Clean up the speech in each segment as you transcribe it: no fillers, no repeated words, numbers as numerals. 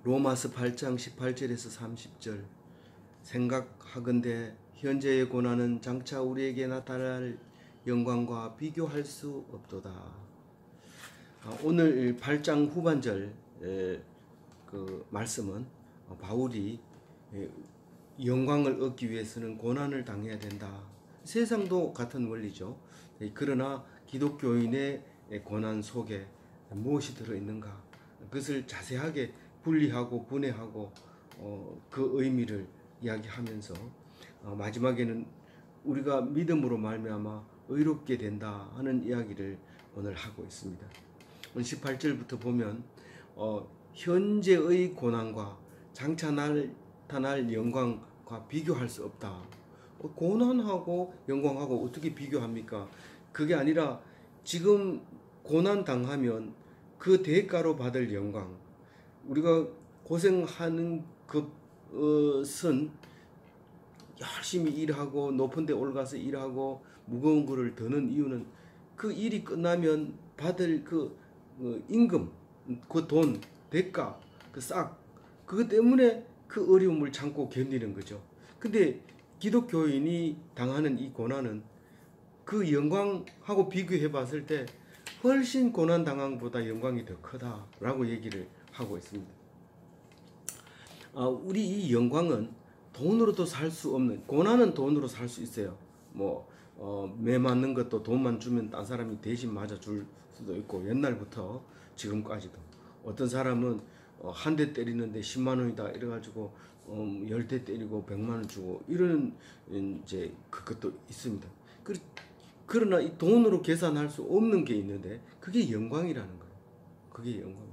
로마서 8장 18절에서 30절 생각하건대 현재의 고난은 장차 우리에게 나타날 영광과 비교할 수 없도다. 오늘 8장 후반절 그 말씀은 바울이 영광을 얻기 위해서는 고난을 당해야 된다. 세상도 같은 원리죠. 그러나 기독교인의 고난 속에 무엇이 들어있는가, 그것을 자세하게 분리하고 분해하고 그 의미를 이야기하면서 마지막에는 우리가 믿음으로 말미암아 의롭게 된다 하는 이야기를 오늘 하고 있습니다. 18절부터 보면 현재의 고난과 장차 나타날 영광과 비교할 수 없다. 고난하고 영광하고 어떻게 비교합니까? 그게 아니라 지금 고난 당하면 그 대가로 받을 영광, 우리가 고생하는 것은 열심히 일하고 높은 데 올라가서 일하고 무거운 거를 드는 이유는 그 일이 끝나면 받을 그 임금, 그 돈, 대가, 그 싹, 그것 때문에 그 어려움을 참고 견디는 거죠. 근데 기독교인이 당하는 이 고난은 그 영광하고 비교해 봤을 때 훨씬 고난 당함보다 영광이 더 크다라고 얘기를 하고 있습니다. 우리 이 영광은 돈으로도 살 수 없는, 고난은 돈으로 살 수 있어요. 매 맞는 것도 돈만 주면 딴 사람이 대신 맞아줄 수도 있고, 옛날부터 지금까지도 어떤 사람은 한 대 때리는데 10만 원이다 이래가지고 10대 때리고 100만 원 주고 이런 이제 그것도 있습니다. 그러나 이 돈으로 계산할 수 없는 게 있는데 그게 영광이라는 거예요. 그게 영광.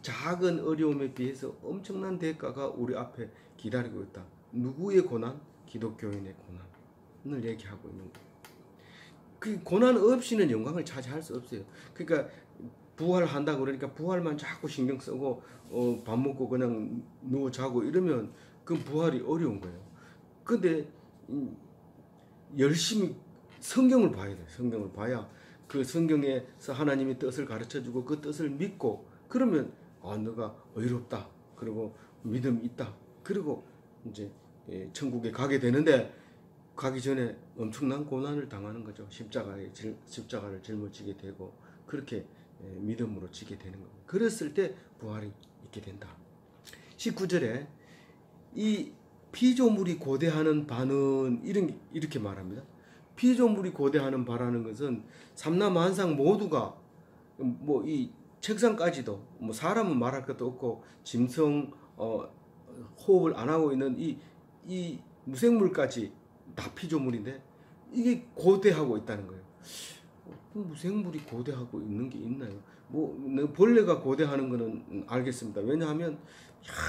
작은 어려움에 비해서 엄청난 대가가 우리 앞에 기다리고 있다. 누구의 고난? 기독교인의 고난을 얘기하고 있는 거예요. 그 고난 없이는 영광을 차지할 수 없어요. 그러니까 부활한다 그러니까 부활만 자꾸 신경 쓰고 밥 먹고 그냥 누워 자고 이러면 그 부활이 어려운 거예요. 근데 열심히 성경을 봐야 돼. 성경을 봐야 그 성경에서 하나님의 뜻을 가르쳐주고 그 뜻을 믿고, 그러면 너가 의롭다, 그리고 믿음 있다, 그리고 이제 천국에 가게 되는데, 가기 전에 엄청난 고난을 당하는 거죠. 십자가를 짊어지게 되고 그렇게 믿음으로 지게 되는 거예요. 그랬을 때 부활이 있게 된다. 19절에 이 피조물이 고대하는 바는 이렇게 말합니다. 피조물이 고대하는 바라는 것은 삼라만상 모두가 이 책상까지도 사람은 말할 것도 없고 짐승 호흡을 안 하고 있는 이 무생물까지 다 피조물인데 이게 고대하고 있다는 거예요. 무생물이 고대하고 있는 게 있나요? 벌레가 고대하는 거는 알겠습니다. 왜냐하면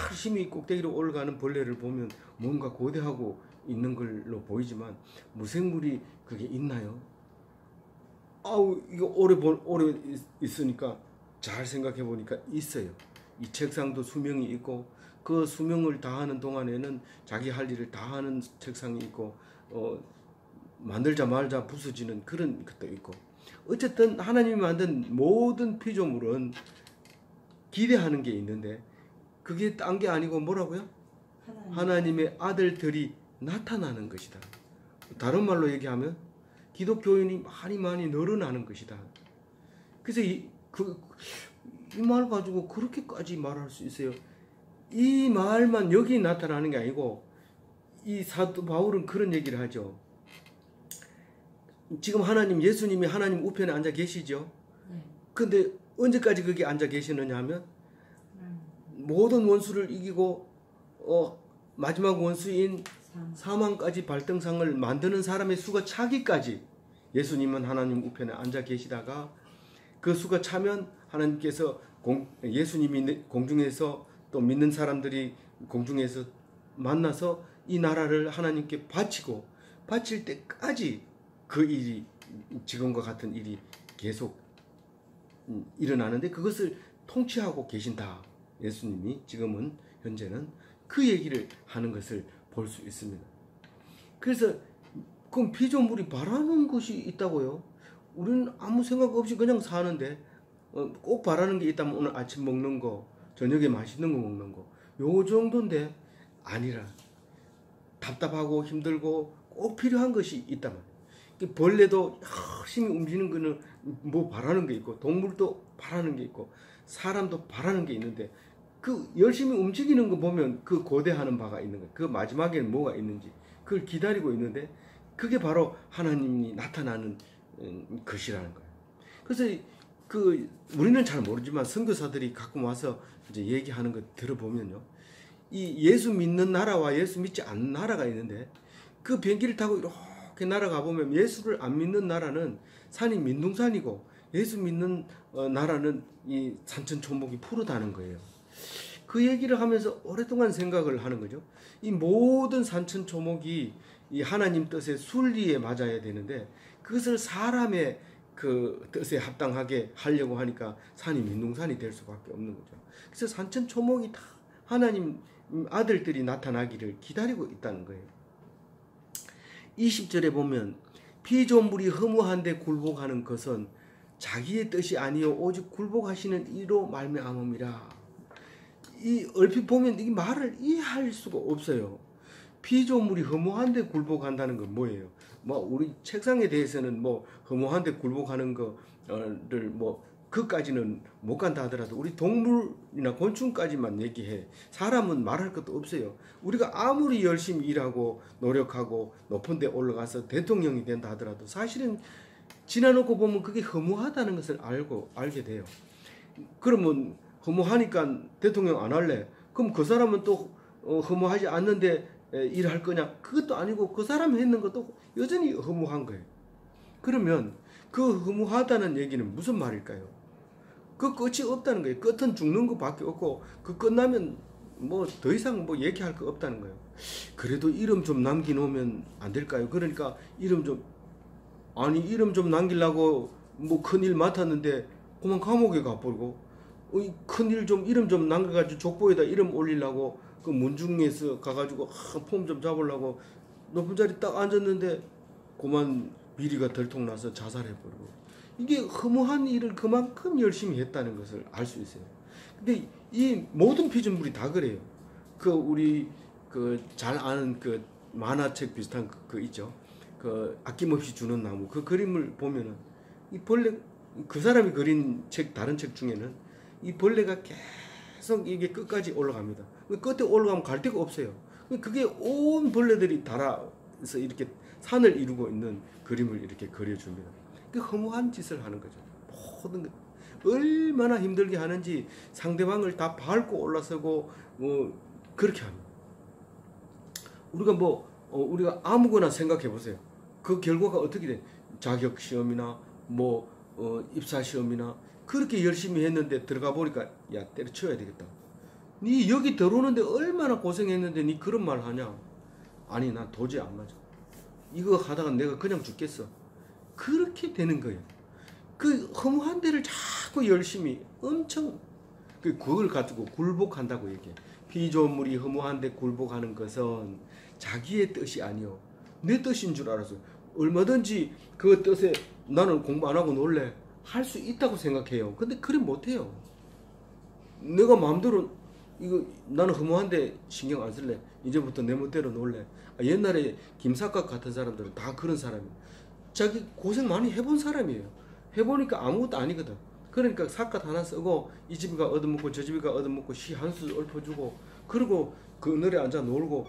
열심히 꼭대기로 올라가는 벌레를 보면 뭔가 고대하고 있는 걸로 보이지만 무생물이 그게 있나요? 이거 오래 있으니까 잘 생각해 보니까 있어요. 이 책상도 수명이 있고 그 수명을 다하는 동안에는 자기 할 일을 다하는 책상이 있고 만들자 말자 부서지는 그런 것도 있고, 어쨌든 하나님이 만든 모든 피조물은 기대하는 게 있는데 그게 딴 게 아니고 뭐라고요? 하나님의 아들들이 나타나는 것이다. 다른 말로 얘기하면 기독교인이 많이 늘어나는 것이다. 그래서 이 말 가지고 그렇게까지 말할 수 있어요. 이 말만 여기 나타나는 게 아니고 이 사도 바울은 그런 얘기를 하죠. 지금 예수님이 하나님 우편에 앉아 계시죠. 근데 언제까지 거기 앉아 계시느냐 하면 모든 원수를 이기고 마지막 원수인 사망까지 발등상을 만드는 사람의 수가 차기까지 예수님은 하나님 우편에 앉아 계시다가 그 수가 차면 하나님께서 예수님이 공중에서 또 믿는 사람들이 공중에서 만나서 이 나라를 하나님께 바칠 때까지 그 일이, 지금과 같은 일이 계속 일어나는데 그것을 통치하고 계신다. 예수님이 지금은 현재는 그 얘기를 하는 것을 볼 수 있습니다. 그래서 그럼 피조물이 바라는 것이 있다고요? 우리는 아무 생각 없이 그냥 사는데 꼭 바라는 게 있다면 오늘 아침 먹는 거, 저녁에 맛있는 거 먹는 거. 요 정도인데 아니라 답답하고 힘들고 꼭 필요한 것이 있단 말이에요. 벌레도 열심히 움직이는 거는 뭐 바라는 게 있고, 동물도 바라는 게 있고, 사람도 바라는 게 있는데, 그 열심히 움직이는 거 보면 그 고대하는 바가 있는 거예요. 그 마지막에는 뭐가 있는지 그걸 기다리고 있는데, 그게 바로 하나님이 나타나는 것이라는 거예요. 그래서 그 우리는 잘 모르지만 선교사들이 가끔 와서 이제 얘기하는 거 들어보면요, 이 예수 믿는 나라와 예수 믿지 않는 나라가 있는데, 그 비행기를 타고 이렇게 날아가 보면 예수를 안 믿는 나라는 산이 민둥산이고, 예수 믿는 나라는 이 산천초목이 푸르다는 거예요. 그 얘기를 하면서 오랫동안 생각을 하는 거죠. 이 모든 산천초목이 이 하나님 뜻의 순리에 맞아야 되는데, 그것을 사람의 그 뜻에 합당하게 하려고 하니까 산이 민둥산이 될 수밖에 없는 거죠. 그래서 산천초목이 다 하나님 아들들이 나타나기를 기다리고 있다는 거예요. 20절에 보면 피조물이 허무한데 굴복하는 것은 자기의 뜻이 아니요 오직 굴복하시는 이로 말미암음이라. 이 얼핏 보면 이 말을 이해할 수가 없어요. 피조물이 허무한데 굴복한다는 건 뭐예요? 뭐 우리 책상에 대해서는 뭐 허무한데 굴복하는 거를 뭐 그까지는 못 간다 하더라도 우리 동물이나 곤충까지만 얘기해. 사람은 말할 것도 없어요. 우리가 아무리 열심히 일하고 노력하고 높은 데 올라가서 대통령이 된다 하더라도 사실은 지나놓고 보면 그게 허무하다는 것을 알게 돼요. 그러면 허무하니까 대통령 안 할래? 그럼 그 사람은 또 허무하지 않는데 일할 거냐? 그것도 아니고 그 사람이 했는 것도 여전히 허무한 거예요. 그러면 그 허무하다는 얘기는 무슨 말일까요? 그 끝이 없다는 거예요. 끝은 죽는 것밖에 없고, 그 끝나면 뭐 더 이상 뭐 얘기할 거 없다는 거예요. 그래도 이름 좀 남겨놓으면 안 될까요? 그러니까 이름 좀 남기려고 뭐 큰일 맡았는데 그만 감옥에 가버리고, 큰일 좀 이름 좀 남겨가지고 족보에다 이름 올리려고 그 문중에서 가가지고 폼 좀 잡으려고 높은 자리 딱 앉았는데 그만 비리가 들통나서 자살해버리고. 이게 허무한 일을 그만큼 열심히 했다는 것을 알 수 있어요. 근데 이 모든 피조물이 다 그래요. 그 우리 그 잘 아는 그 만화책 비슷한 그 있죠. 그 아낌없이 주는 나무, 그 그림을 보면은 이 벌레, 그 사람이 그린 책, 다른 책 중에는 이 벌레가 계속 이게 끝까지 올라갑니다. 끝에 올라가면 갈 데가 없어요. 그게 온 벌레들이 달아서 이렇게 산을 이루고 있는 그림을 이렇게 그려줍니다. 그 허무한 짓을 하는 거죠. 모든 것 얼마나 힘들게 하는지 상대방을 다 밟고 올라서고 뭐 그렇게 합니다. 우리가 우리가 아무거나 생각해 보세요. 그 결과가 어떻게 돼? 자격 시험이나 입사 시험이나 그렇게 열심히 했는데 들어가 보니까 야 때려쳐야 되겠다. 니 여기 들어오는데 얼마나 고생했는데 니 그런 말 하냐? 아니 나 도저히 안 맞아. 이거 하다가 내가 그냥 죽겠어. 그렇게 되는 거예요. 그 허무한 데를 자꾸 열심히 엄청 그걸 가지고 굴복한다고 얘기해. 피조물이 허무한데 굴복하는 것은 자기의 뜻이 아니요 내 뜻인 줄 알아서 얼마든지 그 뜻에 나는 공부 안 하고 놀래 할 수 있다고 생각해요. 근데 그래 못해요. 내가 마음대로 이거 나는 허무한데 신경 안 쓸래. 이제부터 내 멋대로 놀래. 옛날에 김사각 같은 사람들은 다 그런 사람이에요. 자기 고생 많이 해본 사람이에요. 해보니까 아무것도 아니거든. 그러니까 삿갓 하나 쓰고 이 집이가 얻어먹고 저 집이가 얻어먹고 시 한 수 읊어주고 그리고 그늘에 앉아 놀고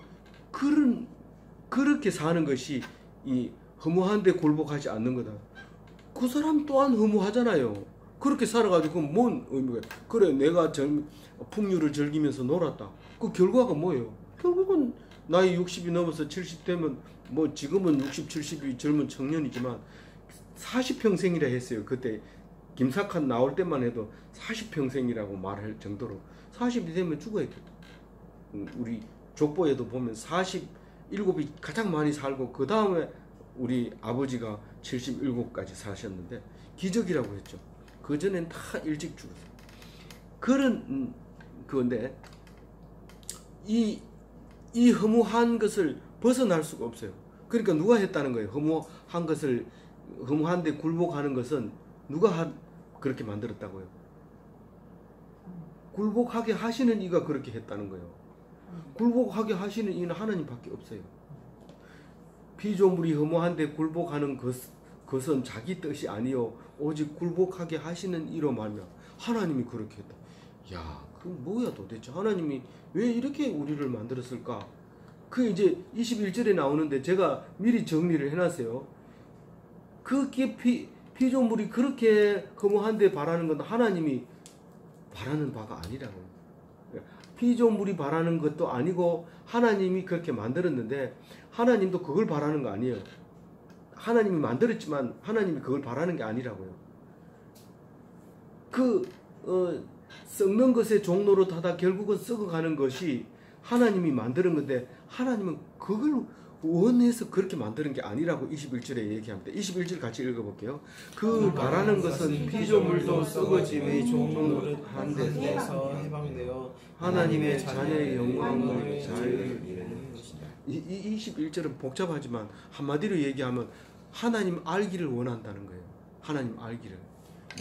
그렇게 사는 것이 이 허무한데 굴복하지 않는 거다. 그 사람 또한 허무하잖아요. 그렇게 살아가지고 뭔 의미가? 그래 내가 풍류를 즐기면서 놀았다. 그 결과가 뭐예요? 결국은 나이 60이 넘어서 70 되면 뭐 지금은 60, 70이 젊은 청년이지만 40평생이라 했어요. 그때 김사칸 나올 때만 해도 40평생이라고 말할 정도로 40이 되면 죽어야겠다. 우리 족보에도 보면 47이 가장 많이 살고 그 다음에 우리 아버지가 77까지 사셨는데 기적이라고 했죠. 그 전엔 다 일찍 죽었어요. 그런 그건데 이 허무한 것을 벗어날 수가 없어요. 그러니까 누가 했다는 거예요. 허무한데 굴복하는 것은 누가 그렇게 만들었다고요? 굴복하게 하시는 이가 그렇게 했다는 거예요. 굴복하게 하시는 이는 하나님밖에 없어요. 피조물이 허무한데 굴복하는 것은 자기 뜻이 아니요 오직 굴복하게 하시는 이로 말며 하나님이 그렇게 했다. 야, 그 뭐야 도대체 하나님이 왜 이렇게 우리를 만들었을까? 그 이제 21절에 나오는데 제가 미리 정리를 해놨어요. 그게 피조물이 그렇게 허무한데 바라는 건 하나님이 바라는 바가 아니라고요. 피조물이 바라는 것도 아니고 하나님이 그렇게 만들었는데 하나님도 그걸 바라는 거 아니에요. 하나님이 만들었지만 하나님이 그걸 바라는 게 아니라고요. 썩는 것의 종로로 타다 결국은 썩어가는 것이 하나님이 만드는 건데 하나님은 그걸 원해서 그렇게 만드는 게 아니라고 21절에 얘기합니다. 21절 같이 읽어볼게요. 그 바라는 것은 피조물도 썩어짐의 종로한 데서 해방되어 하나님의 자녀의 영광을 자유를 이루는 것이다. 이 21절은 복잡하지만 한마디로 얘기하면 하나님 알기를 원한다는 거예요. 하나님 알기를.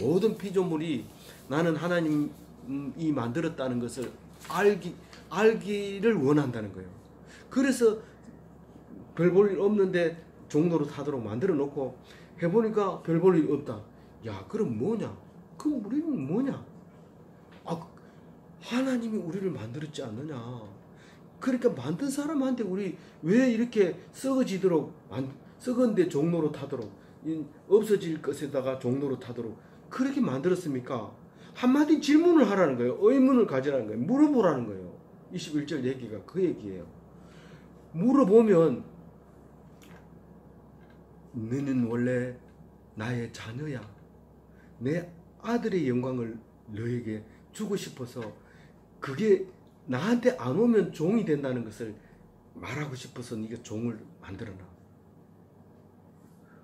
모든 피조물이 나는 하나님이 만들었다는 것을 알기를 원한다는 거예요. 그래서 별 볼 일 없는데 종로로 타도록 만들어 놓고 해보니까 별 볼 일 없다. 야, 그럼 뭐냐? 그럼 우리는 뭐냐? 하나님이 우리를 만들었지 않느냐? 그러니까 만든 사람한테 우리 왜 이렇게 썩어지도록 썩은데 종로로 타도록 없어질 것에다가 종로로 타도록 그렇게 만들었습니까? 한마디 질문을 하라는 거예요. 의문을 가지라는 거예요. 물어보라는 거예요. 21절 얘기가 그 얘기예요. 물어보면 너는 원래 나의 자녀야. 내 아들의 영광을 너에게 주고 싶어서 그게 나한테 안 오면 종이 된다는 것을 말하고 싶어서 네가 종을 만들어놔.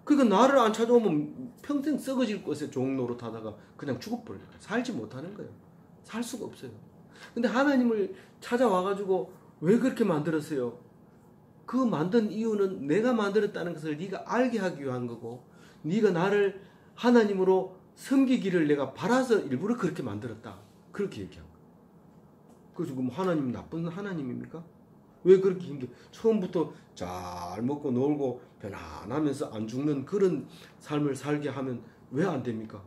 그러니까 나를 안 찾아오면 평생 썩어질 것에 종 노릇하다가 그냥 죽어버려요. 살지 못하는 거예요. 살 수가 없어요. 근데 하나님을 찾아와가지고 왜 그렇게 만들었어요? 그 만든 이유는 내가 만들었다는 것을 네가 알게 하기 위한 거고 네가 나를 하나님으로 섬기기를 내가 바라서 일부러 그렇게 만들었다. 그렇게 얘기한 거예요. 그래서 그럼 하나님 나쁜 하나님입니까? 왜 그렇게 처음부터 잘 먹고 놀고 편안하면서 안 죽는 그런 삶을 살게 하면 왜 안 됩니까?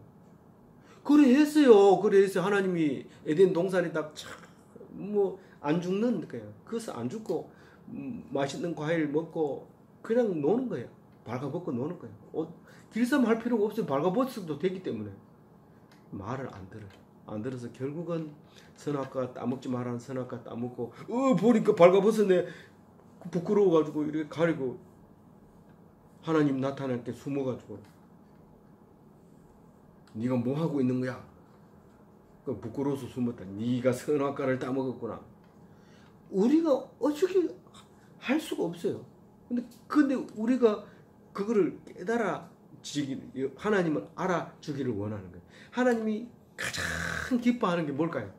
그래 했어요. 하나님이 에덴 동산에 딱 안 죽는 거예요. 그래서 안 죽고 맛있는 과일 먹고 그냥 노는 거예요. 발가벗고 노는 거예요. 길쌈 할 필요가 없어요. 발가벗어도 되기 때문에. 말을 안 들어요. 안 들어서 결국은 선악과 따먹지 말라는 선악과 따먹고 보니까 발가벗었네. 부끄러워가지고 이렇게 가리고 하나님 나타날 때 숨어가지고 네가 뭐 하고 있는 거야? 부끄러워서 숨었다. 네가 선악과를 따먹었구나. 우리가 어떻게 할 수가 없어요. 근데 우리가 그거를 깨달아 주기를, 하나님을 알아주기를 원하는 거예요. 하나님이 가장 기뻐하는 게 뭘까요?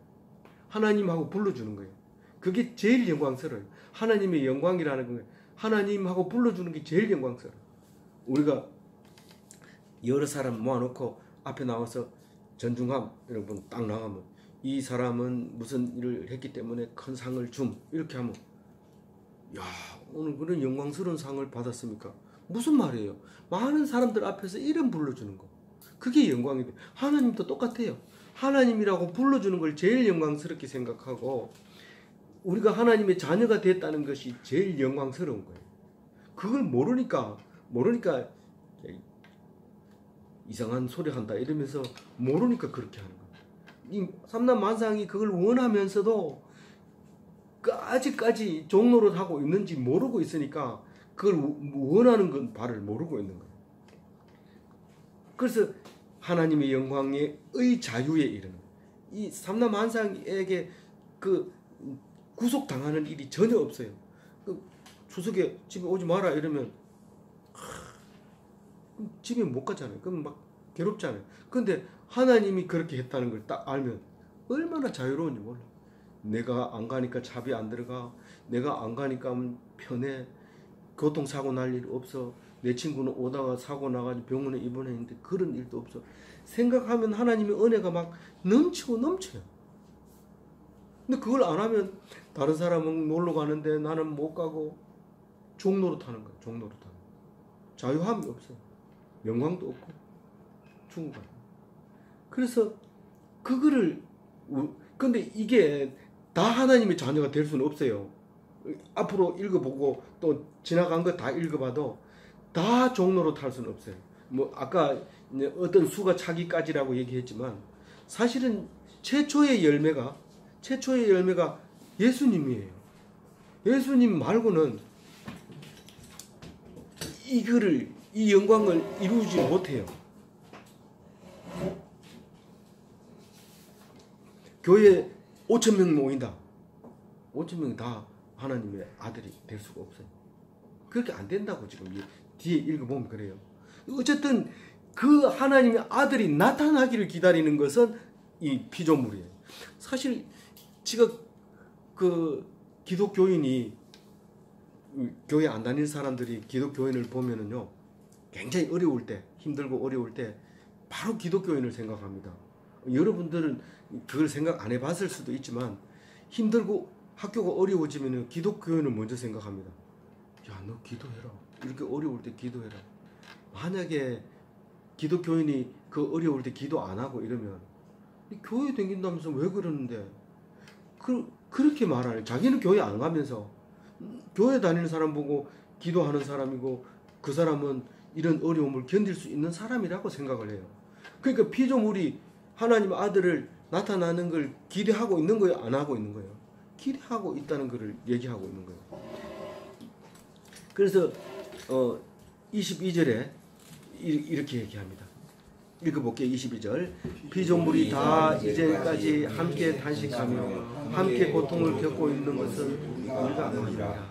하나님하고 불러주는 거예요. 그게 제일 영광스러워요. 하나님의 영광이라는 거예요. 하나님하고 불러주는 게 제일 영광스러워요. 우리가 여러 사람 모아놓고 앞에 나와서 전중함 여러분 딱 나가면 이 사람은 무슨 일을 했기 때문에 큰 상을 줌 이렇게 하면 야 오늘 그런 영광스러운 상을 받았습니까? 무슨 말이에요? 많은 사람들 앞에서 이름 불러주는 거 그게 영광이 돼. 하나님도 똑같아요. 하나님이라고 불러주는 걸 제일 영광스럽게 생각하고 우리가 하나님의 자녀가 됐다는 것이 제일 영광스러운 거예요. 그걸 모르니까 이상한 소리 한다 이러면서 모르니까 그렇게 하는 거예요. 이 삼남만상이 그걸 원하면서도 아직까지 종노릇 하고 있는지 모르고 있으니까 그걸 원하는 건 바를 모르고 있는 거예요. 그래서 하나님의 영광의 자유에 이르는 이 삼남만상에게 그 구속당하는 일이 전혀 없어요. 추석에 집에 오지 마라 이러면 집에 못 가잖아요. 그럼 막 괴롭잖아요. 근데 하나님이 그렇게 했다는 걸 딱 알면 얼마나 자유로운지 몰라. 내가 안 가니까 잡이 안 들어가. 내가 안 가니까 편해. 교통사고 날 일 없어. 내 친구는 오다가 사고 나가지고 병원에 입원했는데 그런 일도 없어. 생각하면 하나님의 은혜가 막 넘치고 넘쳐요. 근데 그걸 안 하면 다른 사람은 놀러 가는데 나는 못 가고 종노릇하는 거예요. 종노릇하는 거예요. 자유함이 없어요. 영광도 없고 죽은 거예요. 그래서 그거를 근데 이게 다 하나님의 자녀가 될 수는 없어요. 앞으로 읽어보고 또 지나간 거 다 읽어봐도 다 종로로 탈 수는 없어요. 뭐 아까 어떤 수가 차기까지라고 얘기했지만 사실은 최초의 열매가 예수님이에요. 예수님 말고는 이 영광을 이루지 못해요. 교회에 5,000명 모인다. 5,000명 다 하나님의 아들이 될 수가 없어요. 그렇게 안 된다고 지금 뒤에 읽어보면 그래요. 어쨌든 그 하나님의 아들이 나타나기를 기다리는 것은 이 피조물이에요. 사실 제가 그 기독교인이 교회 안 다니는 사람들이 기독교인을 보면은요 굉장히 어려울 때 힘들고 어려울 때 바로 기독교인을 생각합니다. 여러분들은 그걸 생각 안 해봤을 수도 있지만 힘들고 학교가 어려워지면 기독교인을 먼저 생각합니다. 야, 너 기도해라. 이렇게 어려울 때 기도해라. 만약에 기독교인이 그 어려울 때 기도 안 하고 이러면 교회 다닌다면서 왜 그러는데 그렇게 말하네. 자기는 교회 안 가면서 교회 다니는 사람 보고 기도하는 사람이고 그 사람은 이런 어려움을 견딜 수 있는 사람이라고 생각을 해요. 그러니까 피조물이 하나님 아들을 나타나는 걸 기대하고 있는 거예요? 안 하고 있는 거예요? 기대하고 있다는 것을 얘기하고 있는 거예요. 그래서 22절에 이렇게 얘기합니다. 읽어볼게요. 22절. 피조물이 다 이제까지 함께 탄식하며 함께 고통을 겪고 있는 것은 우리가 압니다.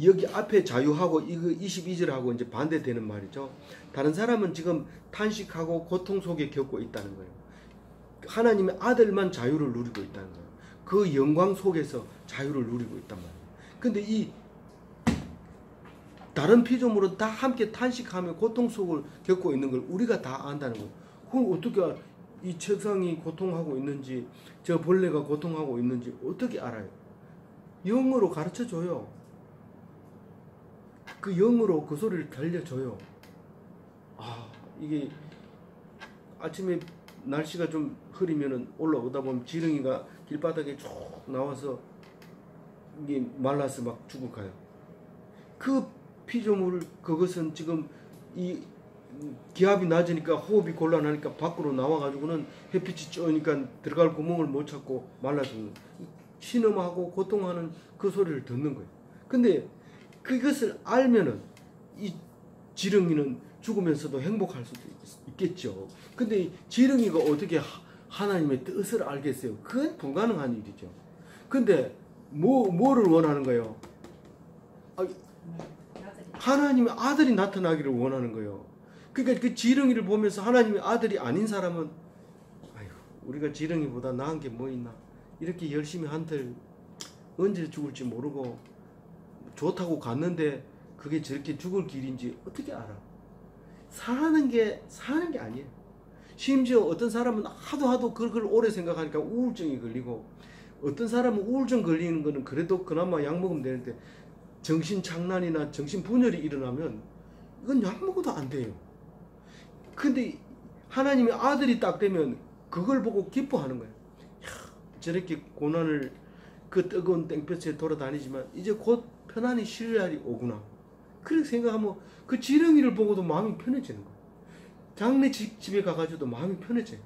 여기 앞에 자유하고 이거 22절하고 이제 반대되는 말이죠. 다른 사람은 지금 탄식하고 고통 속에 겪고 있다는 거예요. 하나님의 아들만 자유를 누리고 있다는 거예요. 그 영광 속에서 자유를 누리고 있단 말이에요. 근데 이 다른 피조물은 다 함께 탄식하며 고통 속을 겪고 있는 걸 우리가 다 안다는 거예요. 그럼 어떻게 이 책상이 고통하고 있는지 저 벌레가 고통하고 있는지 어떻게 알아요? 영어로 가르쳐줘요. 그 영어로 그 소리를 들려줘요. 이게 아침에 날씨가 좀 흐리면은 올라오다 보면 지렁이가 길바닥에 쭉 나와서 이게 말라서 막 죽어가요. 그 피조물 그것은 지금 이 기압이 낮으니까 호흡이 곤란하니까 밖으로 나와가지고는 햇빛이 쬐니까 들어갈 구멍을 못 찾고 말라 죽는 신음하고 고통하는 그 소리를 듣는 거예요. 근데 그것을 알면은 이 지렁이는 죽으면서도 행복할 수도 있겠죠. 근데 지렁이가 어떻게 하나님의 뜻을 알겠어요? 그건 불가능한 일이죠. 근데 뭐를 원하는 거예요? 하나님의 아들이 나타나기를 원하는 거예요. 그러니까 그 지렁이를 보면서 하나님의 아들이 아닌 사람은 우리가 지렁이보다 나은 게 뭐 있나? 이렇게 열심히 한들 언제 죽을지 모르고 좋다고 갔는데 그게 저렇게 죽을 길인지 어떻게 알아? 사는 게 아니에요. 심지어 어떤 사람은 하도 그걸 오래 생각하니까 우울증이 걸리고 어떤 사람은 우울증 걸리는 거는 그래도 그나마 약 먹으면 되는데 정신착란이나 정신분열이 일어나면 이건 약 먹어도 안 돼요. 근데 하나님의 아들이 딱 되면 그걸 보고 기뻐하는 거예요. 저렇게 고난을 그 뜨거운 땡볕에 돌아다니지만 이제 곧 편안히 쉴 날이 오구나. 그렇게 생각하면 그 지렁이를 보고도 마음이 편해지는 거예요. 장례 집에 가가지고도 마음이 편해져요.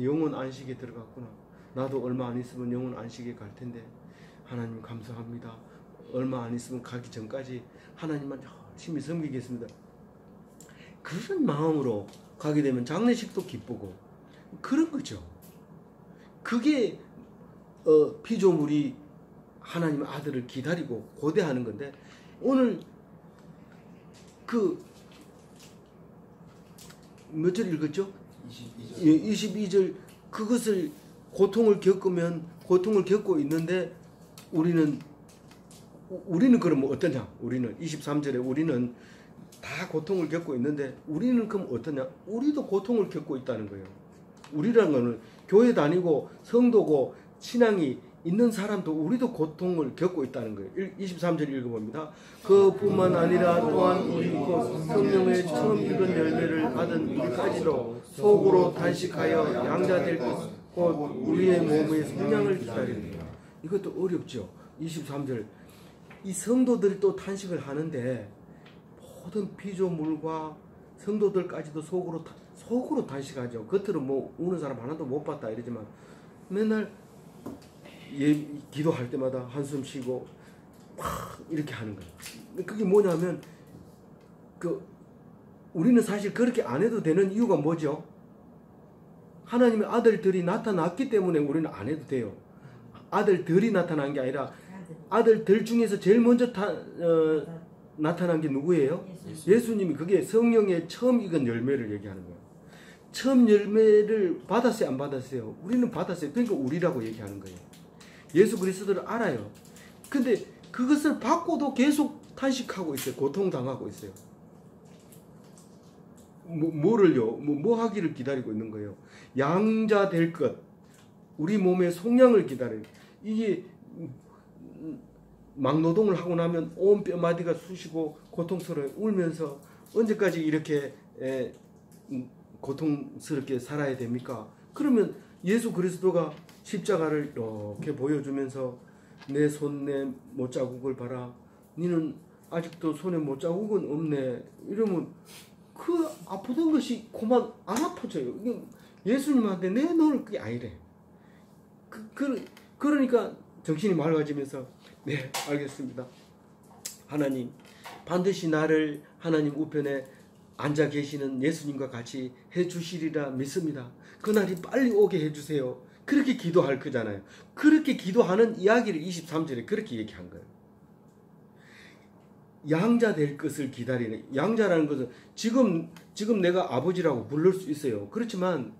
영원 안식에 들어갔구나. 나도 얼마 안 있으면 영원 안식에 갈 텐데 하나님 감사합니다. 얼마 안 있으면 가기 전까지 하나님만 열심히 섬기겠습니다. 그런 마음으로 가게 되면 장례식도 기쁘고 그런 거죠. 그게 피조물이 하나님의 아들을 기다리고 고대하는 건데 오늘 그 몇 절 읽었죠? 22절 그것을 고통을 겪고 있는데 우리는 그럼 어떠냐? 우리는 23절에 우리는 다 고통을 겪고 있는데 우리는 그럼 어떠냐? 우리도 고통을 겪고 있다는 거예요. 우리라는 거는 교회 다니고 성도고 신앙이 있는 사람도 우리도 고통을 겪고 있다는 거예요. 23절 읽어봅니다. 그뿐만 아니라 또한 우리 곧 성령의 처음 익은 열매를 받은 우리까지도 속으로 단식하여 양자될 것 곧 우리의 몸의 성량을 기다립니다. 이것도 어렵죠. 23절 이 성도들이 또 탄식을 하는데 모든 피조물과 성도들까지도 속으로 단식하죠. 겉으로 뭐 우는 사람 하나도 못 봤다 이러지만 맨날 기도할 때마다 한숨 쉬고 막 이렇게 하는 거예요. 그게 뭐냐면 우리는 사실 그렇게 안 해도 되는 이유가 뭐죠? 하나님의 아들들이 나타났기 때문에 우리는 안 해도 돼요. 아들들이 나타난 게 아니라 아들들 중에서 제일 먼저 나타난 게 누구예요? 예수님이. 그게 성령의 처음 익은 열매를 얘기하는 거예요. 처음 열매를 받았어요, 안 받았어요? 우리는 받았어요. 그러니까 우리라고 얘기하는 거예요. 예수 그리스도를 알아요. 근데 그것을 받고도 계속 탄식하고 있어요. 고통당하고 있어요. 뭐를요? 뭐 하기를 기다리고 있는 거예요. 양자 될 것. 우리 몸의 속량을 기다려요. 이게 막노동을 하고 나면 온 뼈마디가 쑤시고 고통스러워요. 울면서 언제까지 이렇게 고통스럽게 살아야 됩니까? 그러면 예수 그리스도가 십자가를 이렇게 보여주면서 내 손 내 못자국을 봐라. 니는 아직도 손에 못자국은 없네. 이러면 그 아프던 것이 그만 안 아파져요. 예수님한테 내놓을 게 아니래. 그러니까 정신이 맑아지면서 네, 알겠습니다. 하나님, 반드시 나를 하나님 우편에 앉아 계시는 예수님과 같이 해주시리라 믿습니다. 그날이 빨리 오게 해주세요. 그렇게 기도할 거잖아요. 그렇게 기도하는 이야기를 23절에 그렇게 얘기한 거예요. 양자 될 것을 기다리는. 양자라는 것은 지금 내가 아버지라고 부를 수 있어요. 그렇지만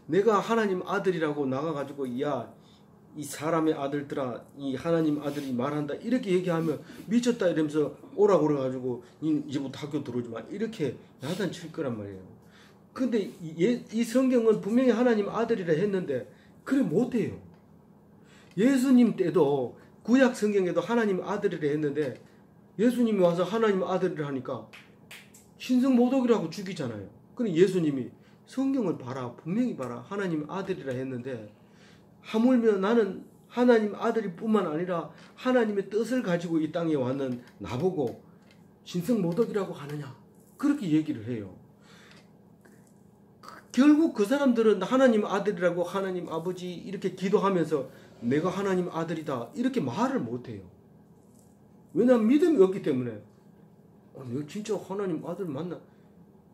내가 하나님 아들이라고 나가가지고 이 사람의 아들들아, 이 하나님 아들이 말한다 이렇게 얘기하면 미쳤다 이러면서 오라고 그래가지고 이제부터 학교 들어오지 마 이렇게 야단칠 거란 말이에요. 근데 이 성경은 분명히 하나님 아들이라 했는데 그래 못해요. 예수님 때도 구약 성경에도 하나님 아들이라 했는데 예수님이 와서 하나님 아들이라 하니까 신성모독이라고 죽이잖아요. 그럼 예수님이 성경을 봐라, 분명히 봐라, 하나님 아들이라 했는데 하물며 나는 하나님 아들이 뿐만 아니라 하나님의 뜻을 가지고 이 땅에 왔는 나보고 신성모독이라고 하느냐, 그렇게 얘기를 해요. 결국 그 사람들은 하나님 아들이라고 하나님 아버지 이렇게 기도하면서 내가 하나님 아들이다 이렇게 말을 못해요. 왜냐하면 믿음이 없기 때문에 내가 진짜 하나님 아들 맞나?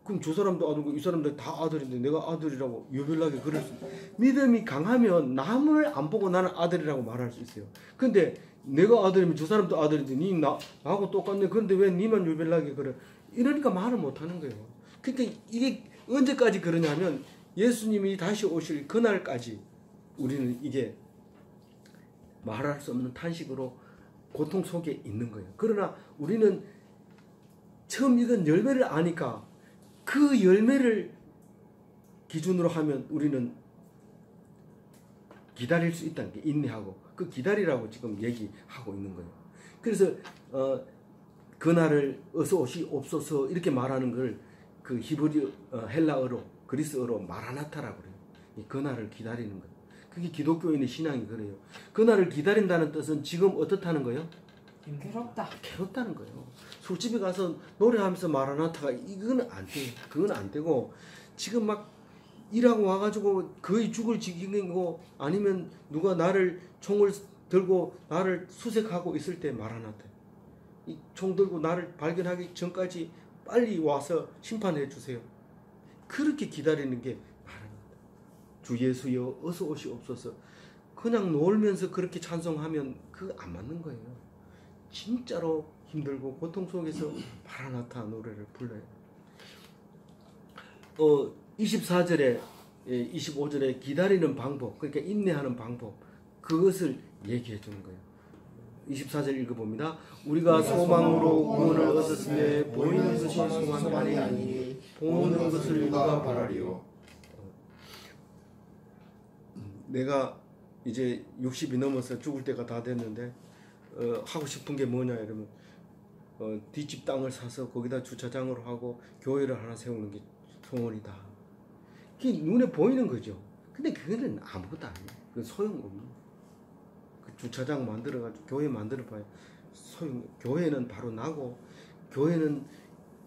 그럼 저 사람도 아들이고 이 사람도 다 아들인데 내가 아들이라고 유별나게 그럴 수 있어요. 믿음이 강하면 남을 안 보고 나는 아들이라고 말할 수 있어요. 근데 내가 아들이면 저 사람도 아들인데 니 나하고 똑같네. 그런데 왜 니만 유별나게 그래? 이러니까 말을 못하는 거예요. 그러니까 이게 언제까지 그러냐면 예수님이 다시 오실 그날까지 우리는 이게 말할 수 없는 탄식으로 고통 속에 있는 거예요. 그러나 우리는 처음 익은 열매를 아니까 그 열매를 기준으로 하면 우리는 기다릴 수 있다는 게 인내하고 그 기다리라고 지금 얘기하고 있는 거예요. 그래서 그날을 어서 오시옵소서 이렇게 말하는 걸 그 히브리 헬라어로 그리스어로 마라나타라고 그래요. 그날을 기다리는 거예요. 그게 기독교인의 신앙이 그래요. 그날을 기다린다는 뜻은 지금 어떻다는 거예요? 괴롭다는 거예요. 술집에 가서 노래하면서 마라나타가 이건 안 돼요. 그건 안 되고 지금 막 일하고 와가지고 거의 죽을 지경이고 아니면 누가 나를 총을 들고 나를 수색하고 있을 때 마라나타. 이 총 들고 나를 발견하기 전까지 빨리 와서 심판해 주세요. 그렇게 기다리는 게 마라나타. 주 예수여 어서 오시옵소서. 그냥 놀면서 그렇게 찬송하면 그거 안 맞는 거예요. 진짜로 힘들고 고통 속에서 마라나타 노래를 불러요. 24절에 25절에 기다리는 방법, 그러니까 인내하는 방법, 그것을 얘기해 주는 거예요. 24절 읽어봅니다. 우리가 소망으로 구원을 얻었으며 보이는 것이 소망이 아니니 보는 것을 누가 바라리요. 내가 이제 60이 넘어서 죽을 때가 다 됐는데 하고 싶은 게 뭐냐 이러면 뒷집 땅을 사서 거기다 주차장으로 하고 교회를 하나 세우는 게 소원이다. 그게 눈에 보이는 거죠. 근데 그거는 아무것도 아니에요. 그건 소용없는. 그 주차장 만들어가지고 교회 만들어봐야 교회는 바로 나고, 교회는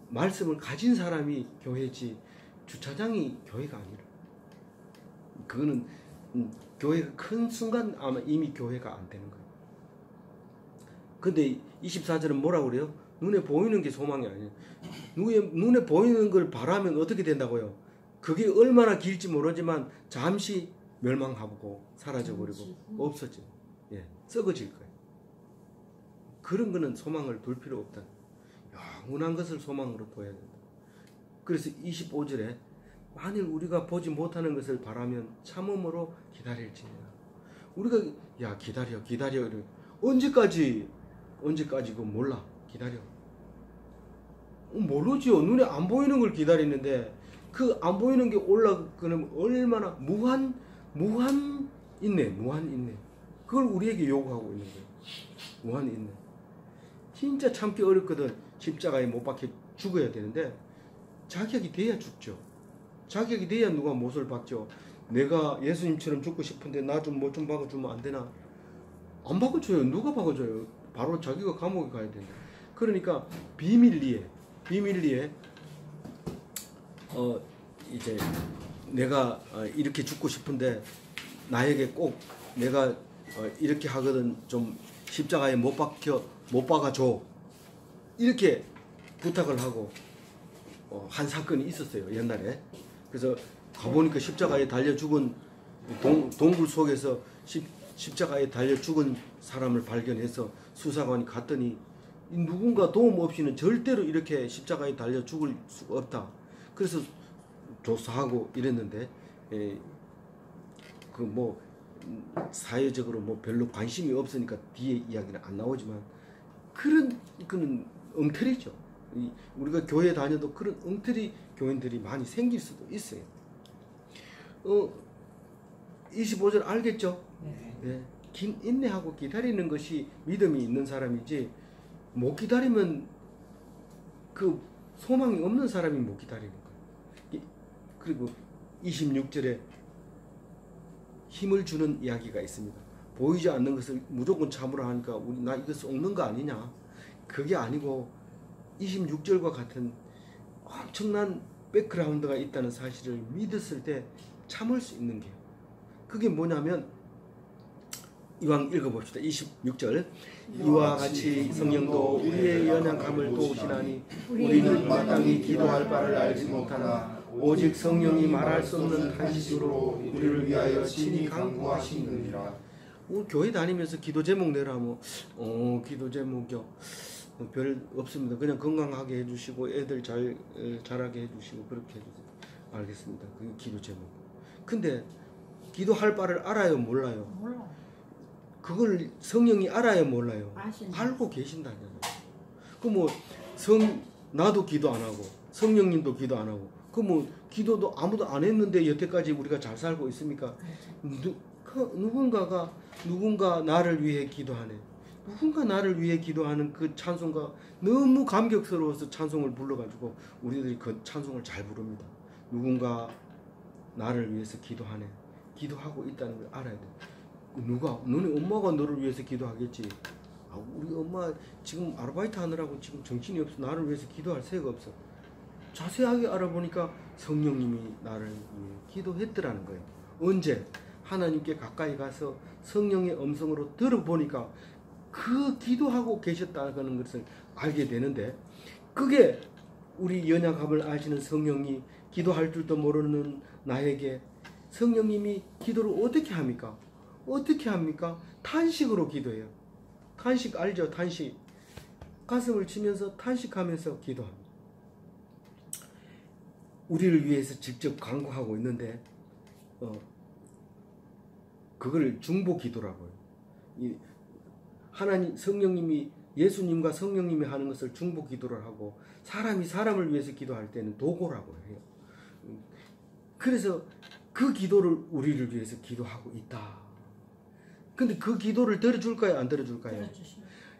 말씀을 가진 사람이 교회지 주차장이 교회가 아니라. 그거는 교회가 큰 순간 아마 이미 교회가 안 되는 거예요. 근데 24절은 뭐라고 그래요? 눈에 보이는 게 소망이 아니에요. 눈에 보이는 걸 바라면 어떻게 된다고요? 그게 얼마나 길지 모르지만 잠시 멸망하고 사라져버리고 없어져. 예, 썩어질 거예요. 그런 거는 소망을 둘 필요 없다. 영원한 것을 소망으로 둬야 된다. 그래서 25절에 만일 우리가 보지 못하는 것을 바라면 참음으로 기다릴지니라. 우리가 기다려 언제까지 그거 몰라. 기다려. 모르죠. 눈에 안 보이는 걸 기다리는데 그 안 보이는 게 올라가면 얼마나 무한 인내. 그걸 우리에게 요구하고 있는 거예요. 무한 인내. 진짜 참기 어렵거든. 십자가에 못 박혀 죽어야 되는데 자격이 돼야 죽죠. 자격이 돼야 누가 못을 박죠. 내가 예수님처럼 죽고 싶은데 나 좀 뭐 좀 박아주면 안 되나? 안 박아줘요. 누가 박아줘요? 바로 자기가 감옥에 가야 된다. 그러니까 비밀리에 이제 내가 이렇게 죽고 싶은데 나에게 꼭 내가 이렇게 하거든 좀 십자가에 못 박아줘. 이렇게 부탁을 하고 한 사건이 있었어요. 옛날에. 그래서 가보니까 십자가에 달려 죽은 동굴 속에서 십자가에 달려 죽은 사람을 발견해서 수사관이 갔더니 누군가 도움 없이는 절대로 이렇게 십자가에 달려 죽을 수가 없다. 그래서 조사하고 이랬는데 그 뭐 사회적으로 뭐 별로 관심이 없으니까 뒤에 이야기는 안 나오지만 그런 엉터리죠. 우리가 교회 다녀도 그런 엉터리 교인들이 많이 생길 수도 있어요. 25절 알겠죠? 네. 인내하고 기다리는 것이 믿음이 있는 사람이지 못 기다리면 그 소망이 없는 사람이 못 기다리는 거예요. 그리고 26절에 힘을 주는 이야기가 있습니다. 보이지 않는 것을 무조건 참으라 하니까 나 이거 썩는 거 아니냐? 그게 아니고 26절과 같은 엄청난 백그라운드가 있다는 사실을 믿었을 때 참을 수 있는 게 그게 뭐냐면 이왕 읽어봅시다. 26절 이와 같이 성령도 우리의 연약함을 도우시나니 우리는 마땅히 기도할 바를 알지 못하나 오직 성령이 말할 수 없는 탄식으로 우리를 위하여 친히 간구하시느니라. 교회 다니면서 기도 제목 내라면 기도 제목이요 별 없습니다. 그냥 건강하게 해주시고 애들 자라게 해주시고 그렇게 해주세요. 알겠습니다. 그게 기도 제목. 근데 기도할 바를 알아요, 몰라요? 몰라요. 그걸 성령이 알아요, 몰라요? 알고 계신다잖아요. 그 뭐 나도 기도 안 하고 성령님도 기도 안 하고 그 뭐 기도도 아무도 안 했는데 여태까지 우리가 잘 살고 있습니까? 누군가 나를 위해 기도하네. 누군가 나를 위해 기도하는 그 찬송가 너무 감격스러워서 찬송을 불러가지고 우리들이 그 찬송을 잘 부릅니다. 누군가 나를 위해서 기도하네. 기도하고 있다는 걸 알아야 돼. 너네 엄마가 너를 위해서 기도하겠지. 우리 엄마 지금 아르바이트 하느라고 지금 정신이 없어. 나를 위해서 기도할 새가 없어. 자세하게 알아보니까 성령님이 나를 위해 기도했더라는 거예요. 언제? 하나님께 가까이 가서 성령의 음성으로 들어보니까 그 기도하고 계셨다는 것을 알게 되는데 그게 우리 연약함을 아시는 성령이 기도할 줄도 모르는 나에게 성령님이 기도를 어떻게 합니까? 어떻게 합니까? 탄식으로 기도해요. 탄식 알죠? 탄식. 가슴을 치면서 탄식하면서 기도합니다. 우리를 위해서 직접 간구하고 있는데 그걸 중보 기도라고요. 하나님 성령님이 예수님과 성령님이 하는 것을 중보 기도를 하고 사람이 사람을 위해서 기도할 때는 도고라고 해요. 그래서 그 기도를 우리를 위해서 기도하고 있다. 근데 그 기도를 들어줄까요? 안 들어줄까요?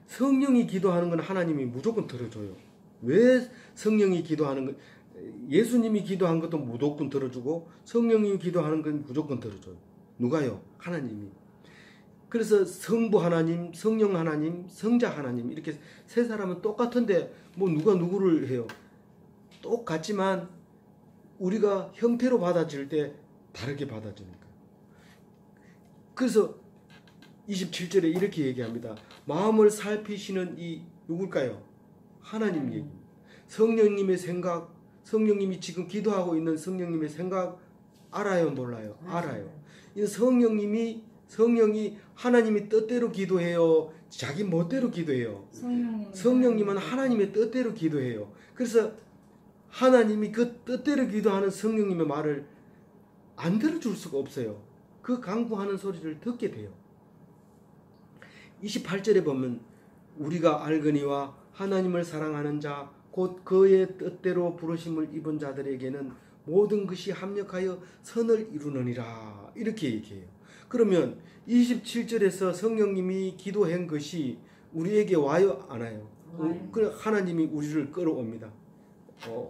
성령이 기도하는 건 하나님이 무조건 들어줘요. 왜 성령이 기도하는 건, 예수님이 기도한 것도 무조건 들어주고 성령이 기도하는 건 무조건 들어줘요. 누가요? 하나님이. 그래서 성부 하나님, 성령 하나님, 성자 하나님 이렇게 세 사람은 똑같은데 뭐 누가 누구를 해요? 똑같지만 우리가 형태로 받아질 때 다르게 받아지니까. 그래서 27절에 이렇게 얘기합니다. 마음을 살피시는 이 누굴까요? 하나님 얘기. 성령님의 생각, 성령님이 지금 기도하고 있는 성령님의 생각 알아요, 몰라요? 알아요. 이 성령이 하나님이 뜻대로 기도해요? 자기 멋대로 기도해요? 성령님은 하나님의 뜻대로 기도해요. 그래서 하나님이 그 뜻대로 기도하는 성령님의 말을 안 들어줄 수가 없어요. 그 강구하는 소리를 듣게 돼요. 28절에 보면 우리가 알거니와 하나님을 사랑하는 자 곧 그의 뜻대로 부르심을 입은 자들에게는 모든 것이 합력하여 선을 이루느니라 이렇게 얘기해요. 그러면 27절에서 성령님이 기도한 것이 우리에게 와요? 안 와요? 하나님이 우리를 끌어옵니다.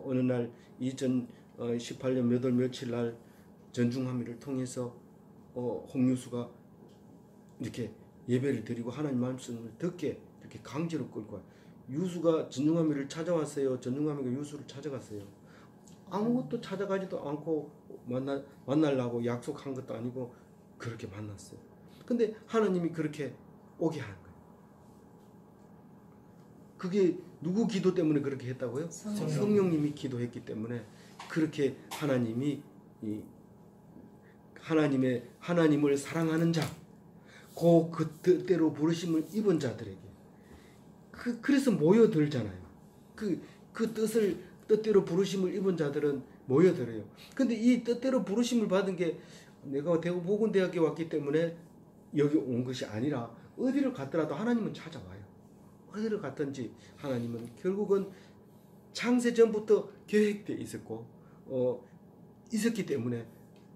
어느 날 2018년 몇 월 며칠 날 전중함의를 통해서 홍유수가 이렇게 예배를 드리고 하나님 말씀을 듣게 이렇게 강제로 끌고 와요. 유수가 전중함의를 찾아왔어요. 전중함의가 유수를 찾아갔어요. 아무것도 찾아가지도 않고 만나려고 약속한 것도 아니고 그렇게 만났어요. 근데 하나님이 그렇게 오게 한 거예요. 그게 누구 기도 때문에 그렇게 했다고요? 성령님이 기도했기 때문에 그렇게 하나님을 사랑하는 자, 그 뜻대로 부르심을 입은 자들에게 그래서 모여들잖아요. 그 뜻대로 부르심을 입은 자들은 모여들어요. 근데 이 뜻대로 부르심을 받은 게 내가 대구 보건대학에 왔기 때문에 여기 온 것이 아니라 어디를 갔더라도 하나님은 찾아와요. 어디를 갔든지 하나님은 결국은 창세 전부터 계획되어 있었고 있었기 때문에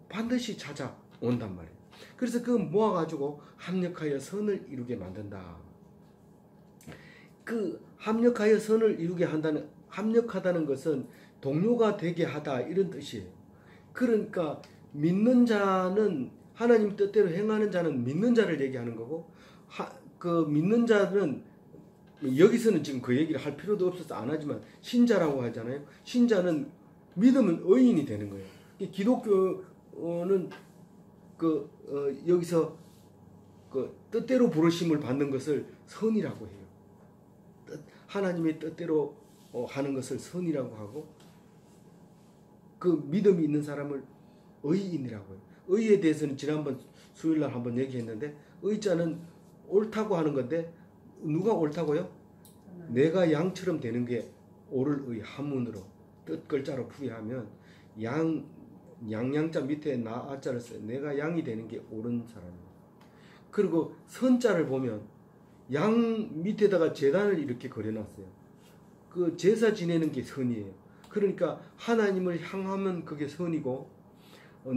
반드시 찾아온단 말이에요. 그래서 그 모아가지고 합력하여 선을 이루게 만든다. 그 합력하여 선을 이루게 한다는, 합력하다는 것은 동료가 되게 하다 이런 뜻이에요. 그러니까 믿는 자는, 하나님 뜻대로 행하는 자는 믿는 자를 얘기하는 거고, 그 믿는 자는 여기서는 지금 그 얘기를 할 필요도 없어서 안 하지만 신자라고 하잖아요. 신자는 믿으면 의인이 되는 거예요. 기독교는 여기서 그 뜻대로 부르심을 받는 것을 선이라고 해요. 하나님의 뜻대로 하는 것을 선이라고 하고, 그 믿음이 있는 사람을 의인이라고 해요. 의에 대해서는 지난번 수요일날 한번 얘기했는데, 의자는 옳다고 하는 건데 누가 옳다고요? 내가 양처럼 되는 게 옳을 의, 한문으로 뜻 글자로 풀이하면 양양자 밑에 나자를 써요. 내가 양이 되는 게 옳은 사람이에요. 그리고 선자를 보면 양 밑에다가 제단을 이렇게 그려놨어요. 그 제사 지내는 게 선이에요. 그러니까 하나님을 향하면 그게 선이고,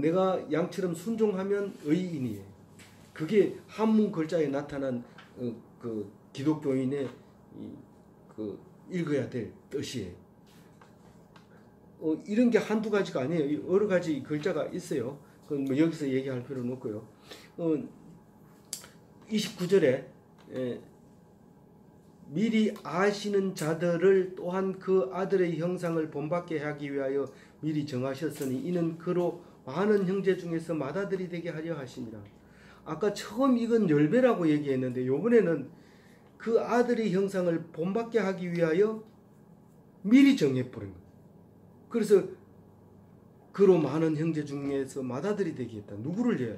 내가 양처럼 순종하면 의인이에요. 그게 한문 글자에 나타난 그 기독교인의 그 읽어야 될 뜻이에요. 이런 게 한두 가지가 아니에요. 여러 가지 글자가 있어요. 그건 뭐 여기서 얘기할 필요는 없고요. 29절에 미리 아시는 자들을 또한 그 아들의 형상을 본받게 하기 위하여 미리 정하셨으니 이는 그로 많은 형제 중에서 맏아들이 되게 하려 하심이라. 아까 처음 이건 열배라고 얘기했는데 이번에는 그 아들의 형상을 본받게 하기 위하여 미리 정해버린 거예요. 그래서 그로 많은 형제 중에서 맏아들이 되게 했다. 누구를 해요?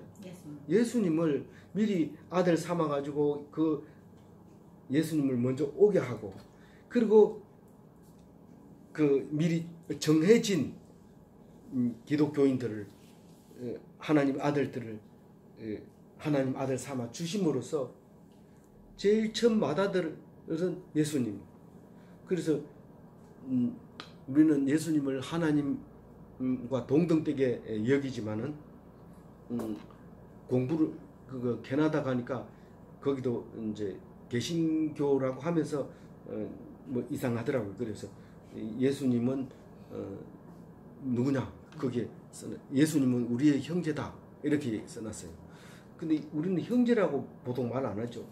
예수님을 미리 아들 삼아가지고 그 예수님을 먼저 오게 하고, 그리고 그 미리 정해진 기독교인들을, 하나님 아들들을 하나님 아들 삼아 주심으로써 제일 처음 맏아들은 예수님. 그래서 우리는 예수님을 하나님과 동등되게 여기지만은 공부를 캐나다 가니까 거기도 이제 개신교라고 하면서 뭐 이상하더라고요. 그래서 예수님은 누구냐? 거기에 예수님은 우리의 형제다 이렇게 써놨어요. 근데 우리는 형제라고 보통 말 안 하죠.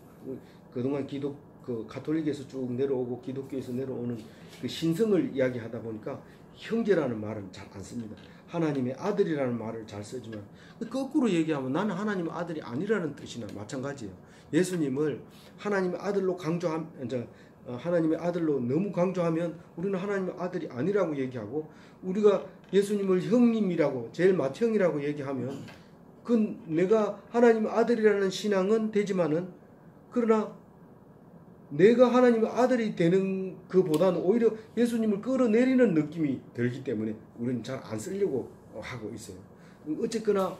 그동안 그 가톨릭에서 쭉 내려오고 기독교에서 내려오는 그 신성을 이야기하다 보니까 형제라는 말은 잘 안 씁니다. 하나님의 아들이라는 말을 잘 쓰지만 거꾸로 얘기하면 나는 하나님의 아들이 아니라는 뜻이나 마찬가지예요. 예수님을 하나님의 아들로 하나님의 아들로 너무 강조하면 우리는 하나님의 아들이 아니라고 얘기하고, 우리가 예수님을 형님이라고 제일 맏형이라고 얘기하면 그건 내가 하나님의 아들이라는 신앙은 되지만은, 그러나 내가 하나님의 아들이 되는 그보다는 오히려 예수님을 끌어내리는 느낌이 들기 때문에 우리는 잘 안 쓰려고 하고 있어요. 어쨌거나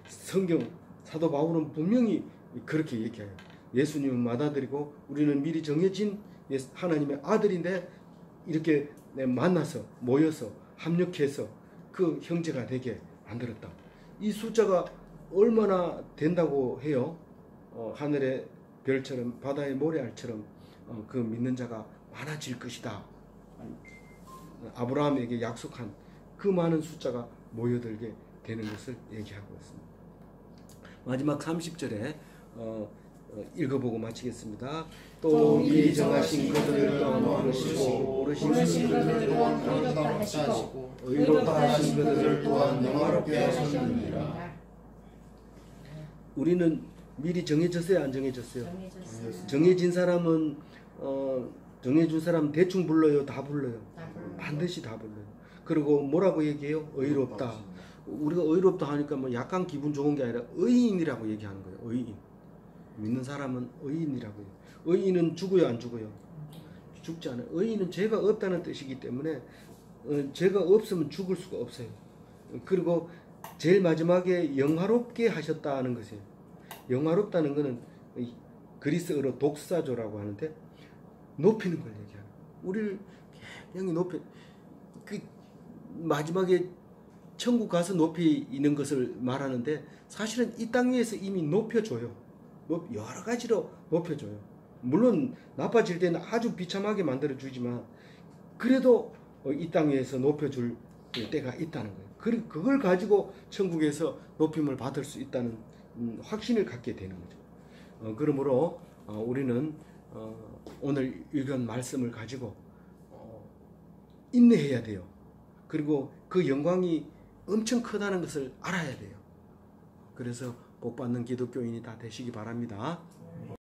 성경 사도 바울은 분명히 그렇게 얘기해요. 예수님은 맏아들이고 우리는 미리 정해진 하나님의 아들인데 이렇게 만나서 모여서 합력해서 그 형제가 되게 만들었다. 이 숫자가 얼마나 된다고 해요? 하늘의 별처럼 바다의 모래알처럼 그 믿는 자가 많아질 것이다. 아브라함에게 약속한 그 많은 숫자가 모여들게 되는 것을 얘기하고 있습니다. 마지막 30절에 읽어보고 마치겠습니다. 또 미리 정하신 그들을 또한 부르시고 오르신 그들을 또한 의롭다 하시고 의롭다 하신 그들을 또한 영화롭게 하셨느니라. 우리는 미리 정해졌어요, 안 정해졌어요? 정해진 사람은 정해준 사람 대충 불러요, 다 불러요? 반드시 다 불러요. 그리고 뭐라고 얘기해요? 의롭다. 우리가 의롭다 하니까 뭐 약간 기분 좋은 게 아니라 의인이라고 얘기하는 거예요. 의인. 믿는 사람은 의인이라고 해요. 의인은 죽어요, 안 죽어요? 죽지 않아요. 의인은 죄가 없다는 뜻이기 때문에 죄가 없으면 죽을 수가 없어요. 그리고 제일 마지막에 영화롭게 하셨다는 것이에요. 영화롭다는 것은 그리스어로 독사조라고 하는데 높이는 걸 얘기하는 거예요. 우리를 굉장히 높여, 그 마지막에 천국 가서 높이는 것을 말하는데 사실은 이 땅 위에서 이미 높여줘요. 여러 가지로 높여줘요. 물론 나빠질 때는 아주 비참하게 만들어주지만 그래도 이 땅 위에서 높여줄 때가 있다는 거예요. 그걸 가지고 천국에서 높임을 받을 수 있다는 확신을 갖게 되는 거죠. 그러므로 우리는 오늘 읽은 말씀을 가지고 인내해야 돼요. 그리고 그 영광이 엄청 크다는 것을 알아야 돼요. 그래서 복받는 기독교인이 다 되시기 바랍니다.